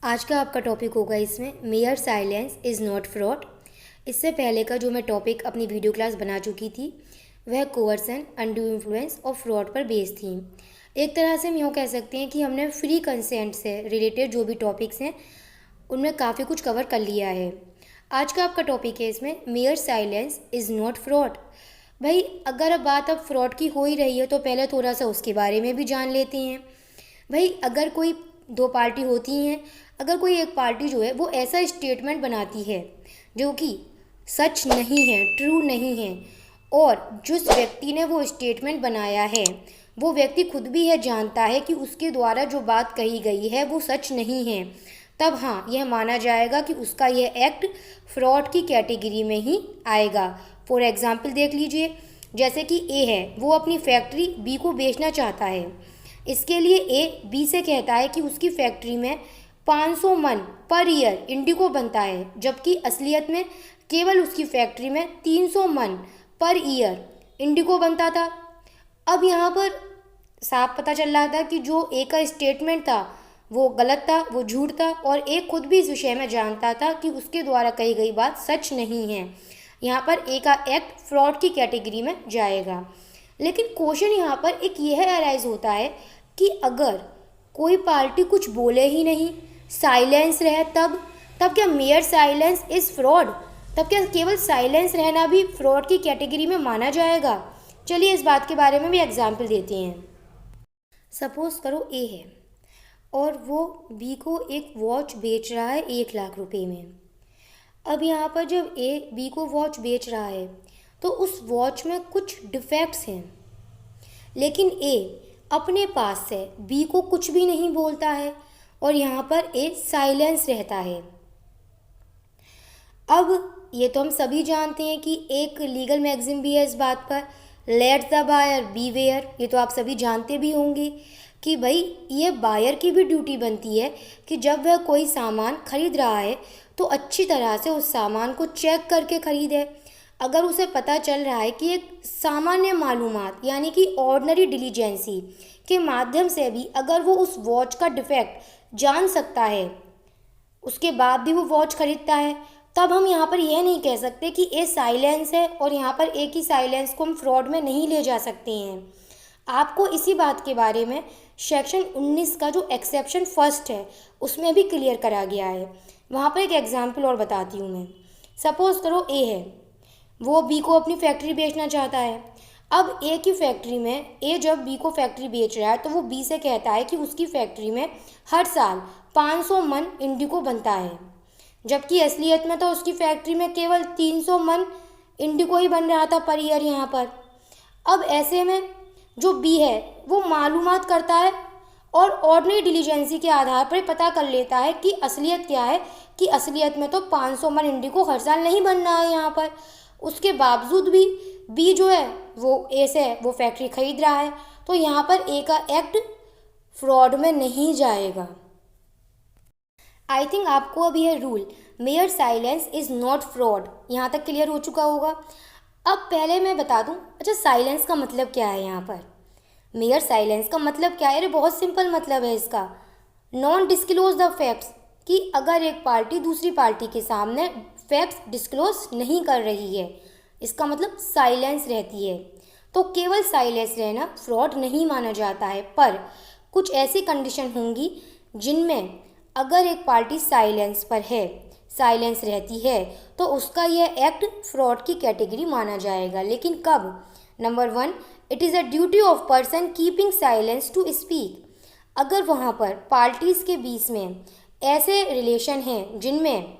आज का आपका टॉपिक होगा इसमें mayor silence is not fraud. इससे पहले का जो मैं टॉपिक अपनी वीडियो क्लास बना चुकी थी वह कोअर्सन, अनड्यू इन्फ्लुएंस और फ्रॉड पर बेस्ड थी। एक तरह से हम यूँ कह सकते हैं कि हमने फ्री कंसेंट से रिलेटेड जो भी टॉपिक्स हैं उनमें काफ़ी कुछ कवर कर लिया है। आज का आपका टॉपिक है इसमें mayor silence is not fraud. भाई अगर अब बात अब फ्रॉड की हो ही रही है तो पहले थोड़ा सा उसके बारे में भी जान लेते हैं। भाई अगर कोई दो पार्टी होती हैं, अगर कोई एक पार्टी जो है वो ऐसा स्टेटमेंट बनाती है जो कि सच नहीं है, ट्रू नहीं है, और जिस व्यक्ति ने वो स्टेटमेंट बनाया है वो व्यक्ति खुद भी यह जानता है कि उसके द्वारा जो बात कही गई है वो सच नहीं है, तब हाँ यह माना जाएगा कि उसका यह एक्ट फ्रॉड की कैटेगरी में ही आएगा। फॉर एग्जाम्पल देख लीजिए, जैसे कि ए है, वो अपनी फैक्ट्री बी को बेचना चाहता है। इसके लिए ए बी से कहता है कि उसकी फैक्ट्री में 500 मन पर ईयर इंडिगो बनता है, जबकि असलियत में केवल उसकी फैक्ट्री में 300 मन पर ईयर इंडिगो बनता था। अब यहाँ पर साफ पता चल रहा था कि जो ए का स्टेटमेंट था वो गलत था, वो झूठ था, और ए खुद भी इस विषय में जानता था कि उसके द्वारा कही गई बात सच नहीं है। यहाँ पर ए का एक्ट फ्रॉड की कैटेगरी में जाएगा। लेकिन क्वेश्चन यहाँ पर एक यह अराइज होता है कि अगर कोई पार्टी कुछ बोले ही नहीं, साइलेंस रहे, तब क्या मेयर साइलेंस इज़ फ्रॉड? तब क्या केवल साइलेंस रहना भी फ्रॉड की कैटेगरी में माना जाएगा? चलिए इस बात के बारे में भी एग्जाम्पल देते हैं। सपोज करो ए है और वो बी को एक वॉच बेच रहा है 1 लाख रुपए में। अब यहाँ पर जब ए बी को वॉच बेच रहा है तो उस वॉच में कुछ डिफेक्ट्स हैं, लेकिन ए अपने पास से बी को कुछ भी नहीं बोलता है और यहाँ पर ए साइलेंस रहता है। अब ये तो हम सभी जानते हैं कि एक लीगल मैगज़ीन भी है इस बात पर, लेट द बायर बीवेयर। ये तो आप सभी जानते भी होंगे कि भाई ये बायर की भी ड्यूटी बनती है कि जब वह कोई सामान खरीद रहा है तो अच्छी तरह से उस सामान को चेक करके खरीदे। अगर उसे पता चल रहा है कि एक सामान्य मालूमात यानी कि ऑर्डिनरी डिलीजेंसी के माध्यम से भी अगर वो उस वॉच का डिफेक्ट जान सकता है, उसके बाद भी वो वॉच खरीदता है, तब हम यहाँ पर यह नहीं कह सकते कि ए साइलेंस है और यहाँ पर ए की साइलेंस को हम फ्रॉड में नहीं ले जा सकते हैं। आपको इसी बात के बारे में सेक्शन 19 का जो एक्सेप्शन फर्स्ट है उसमें भी क्लियर करा गया है। वहाँ पर एक एग्जाम्पल और बताती हूँ मैं। सपोज़ करो ए है, वो बी को अपनी फैक्ट्री बेचना चाहता है। अब ए की फैक्ट्री में ए जब बी को फैक्ट्री बेच रहा है तो वो बी से कहता है कि उसकी फैक्ट्री में हर साल 500 मन इंडिगो बनता है, जबकि असलियत में तो उसकी फैक्ट्री में केवल 300 मन इंडिगो ही बन रहा था पर ईयर यहाँ पर। अब ऐसे में जो बी है वो मालूमात करता है और ऑर्डिनरी डिलीजेंसी के आधार पर पता कर लेता है कि असलियत क्या है, कि असलियत में तो 500 मन इंडिगो हर साल नहीं बन रहा है यहाँ पर। उसके बावजूद भी बी जो है वो ए से वो फैक्ट्री खरीद रहा है, तो यहाँ पर ए का एक्ट फ्रॉड में नहीं जाएगा। आई थिंक आपको अब यह rule mayor silence is not fraud यहाँ तक क्लियर हो चुका होगा। अब पहले मैं बता दूं, अच्छा साइलेंस का मतलब क्या है यहाँ पर? मेयर साइलेंस का मतलब क्या है? अरे बहुत सिंपल मतलब है इसका, नॉन डिस्क्लोज द फैक्ट्स, कि अगर एक पार्टी दूसरी पार्टी के सामने फैक्ट्स डिस्क्लोज नहीं कर रही है, इसका मतलब साइलेंस रहती है, तो केवल साइलेंस रहना फ्रॉड नहीं माना जाता है। पर कुछ ऐसी कंडीशन होंगी जिनमें अगर एक पार्टी साइलेंस पर है, साइलेंस रहती है, तो उसका यह एक्ट फ्रॉड की कैटेगरी माना जाएगा। लेकिन कब? Number 1, it is a duty of person keeping silence to speak. अगर वहाँ पर पार्टीज़ के बीच में ऐसे रिलेशन हैं जिनमें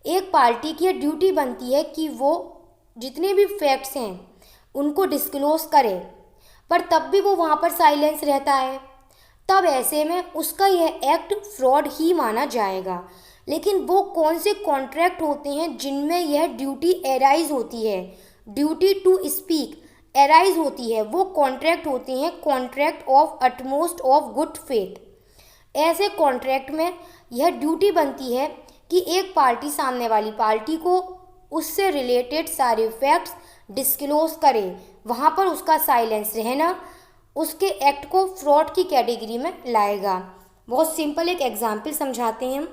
एक पार्टी की ड्यूटी बनती है कि वो जितने भी फैक्ट्स हैं उनको डिस्क्लोज करे, पर तब भी वो वहाँ पर साइलेंस रहता है, तब ऐसे में उसका यह एक्ट फ्रॉड ही माना जाएगा। लेकिन वो कौन से कॉन्ट्रैक्ट होते हैं जिनमें यह ड्यूटी एराइज होती है, ड्यूटी टू स्पीक एराइज होती है, वो कॉन्ट्रैक्ट होते हैं contract of utmost of good faith. ऐसे कॉन्ट्रैक्ट में यह ड्यूटी बनती है कि एक पार्टी सामने वाली पार्टी को उससे रिलेटेड सारे फैक्ट्स डिस्क्लोज करे, वहाँ पर उसका साइलेंस रहना उसके एक्ट को फ्रॉड की कैटेगरी में लाएगा। बहुत सिंपल एक एग्जाम्पल समझाते हैं हम।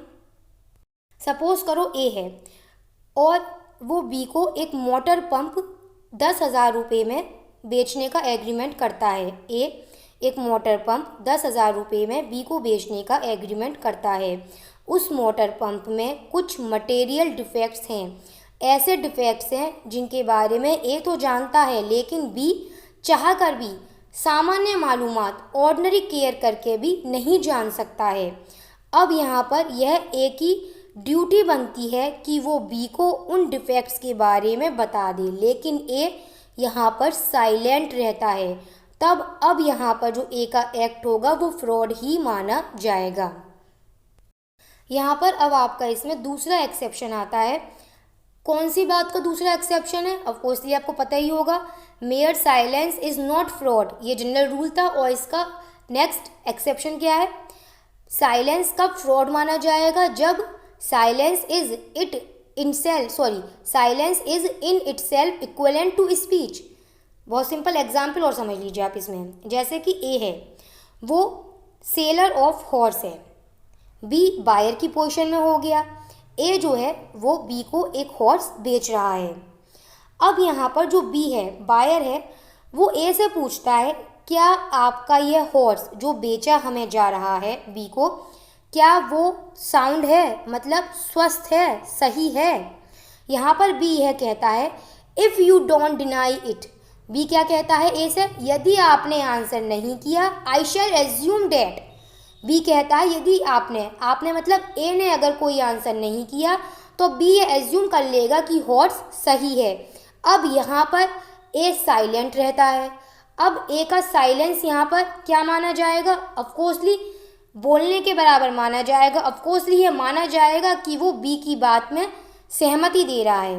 सपोज करो ए है और वो बी को एक मोटर पंप 10,000 रुपये में बेचने का एग्रीमेंट करता है। ए एक मोटर पंप 10,000 रुपये में बी को बेचने का एग्रीमेंट करता है। उस मोटर पंप में कुछ मटेरियल डिफेक्ट्स हैं। ऐसे डिफेक्ट्स हैं जिनके बारे में ए तो जानता है, लेकिन बी चाह कर भी सामान्य मालूमात ऑर्डिनरी केयर करके भी नहीं जान सकता है। अब यहाँ पर यह ए की ड्यूटी बनती है कि वो बी को उन डिफेक्ट्स के बारे में बता दे, लेकिन ए यहाँ पर साइलेंट रहता है। तब अब यहाँ पर जो ए का एक्ट होगा वो फ्रॉड ही माना जाएगा। यहाँ पर अब आपका इसमें दूसरा एक्सेप्शन आता है। कौन सी बात का दूसरा एक्सेप्शन है? ऑफ कोर्स ये आपको पता ही होगा, mayor silence is not fraud, ये जनरल रूल था। और इसका नेक्स्ट एक्सेप्शन क्या है? साइलेंस कब फ्रॉड माना जाएगा? जब silence is in itself equivalent to speech. बहुत सिंपल एग्जाम्पल और समझ लीजिए आप इसमें। जैसे कि ए है, वो सेलर ऑफ हॉर्स है, बी बायर की पोजीशन में हो गया। ए जो है वो बी को एक हॉर्स बेच रहा है। अब यहाँ पर जो बी है, बायर है, वो ए से पूछता है क्या आपका ये हॉर्स जो बेचा हमें जा रहा है बी को, क्या वो साउंड है, मतलब स्वस्थ है, सही है? यहाँ पर बी यह कहता है if you don't deny it. B क्या कहता है ए से? यदि आपने आंसर नहीं किया, आई शैल एज्यूम डैट। बी कहता है यदि आपने मतलब ए ने अगर कोई आंसर नहीं किया तो बी ये एज्यूम कर लेगा कि हॉर्स सही है। अब यहाँ पर ए साइलेंट रहता है। अब ए का साइलेंस यहाँ पर क्या माना जाएगा? ऑफकोर्सली बोलने के बराबर माना जाएगा। ऑफकोर्सली ये माना जाएगा कि वो बी की बात में सहमति दे रहा है।